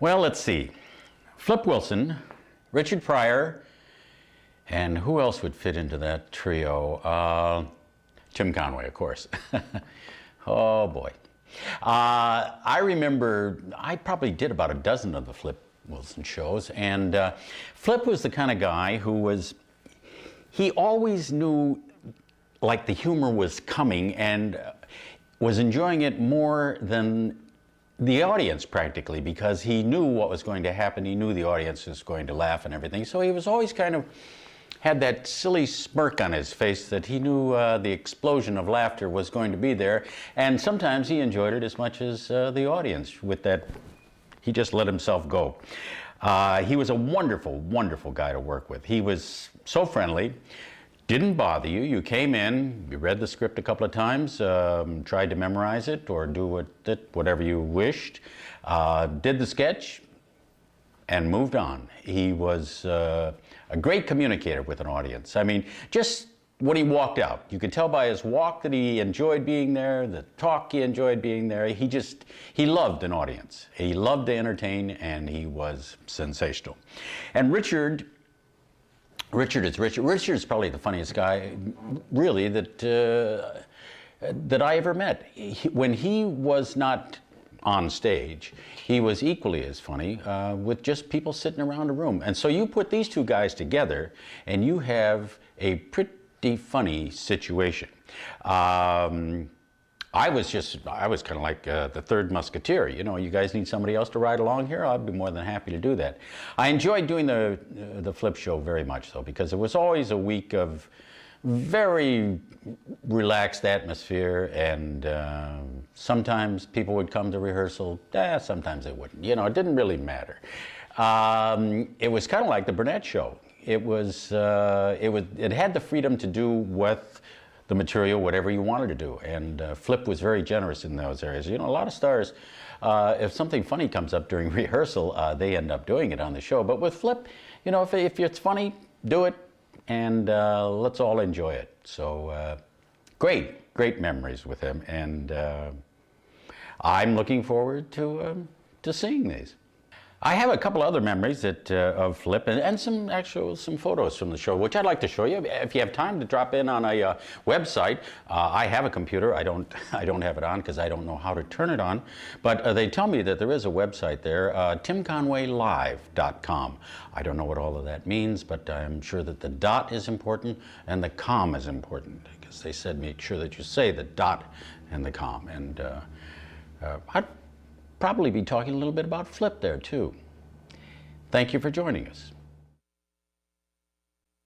Well, let's see. Flip Wilson, Richard Pryor, and who else would fit into that trio? Tim Conway, of course. Oh boy. I remember I probably did about a dozen of the Flip Wilson shows, and Flip was the kind of guy who he always knew like the humor was coming and was enjoying it more than the audience practically, because he knew what was going to happen. He knew the audience was going to laugh and everything. So he was always kind of had that silly smirk on his face that he knew the explosion of laughter was going to be there. And sometimes he enjoyed it as much as the audience with that. He just let himself go. He was a wonderful, wonderful guy to work with. He was so friendly. Didn't bother you. You came in, you read the script a couple of times, tried to memorize it or do whatever you wished, did the sketch, and moved on. He was a great communicator with an audience. I mean, just when he walked out, you could tell by his walk that he enjoyed being there, the talk he enjoyed being there. He loved an audience. He loved to entertain, and he was sensational. And Richard is probably the funniest guy, really, that I ever met. When he was not on stage, he was equally as funny with just people sitting around a room. And so you put these two guys together, and you have a pretty funny situation. I was kind of like the third musketeer. You know, you guys need somebody else to ride along here? I'd be more than happy to do that. I enjoyed doing the Flip show very much, though, because it was always a week of very relaxed atmosphere, and sometimes people would come to rehearsal, sometimes they wouldn't. You know, it didn't really matter. It was kind of like the Burnett show. It had the freedom to do with the material, whatever you wanted to do. And Flip was very generous in those areas. You know, a lot of stars, if something funny comes up during rehearsal, they end up doing it on the show. But with Flip, you know, if it's funny, do it, and let's all enjoy it. So great memories with him, and I'm looking forward to seeing these. I have a couple other memories of Flip and some photos from the show, which I'd like to show you. If you have time to drop in on a website, I have a computer. I don't have it on because I don't know how to turn it on. But they tell me that there is a website there, timconwaylive.com. I don't know what all of that means, but I'm sure that the dot is important and the com is important, because they said make sure that you say the dot and the com. And I'd probably be talking a little bit about Flip there too. Thank you for joining us.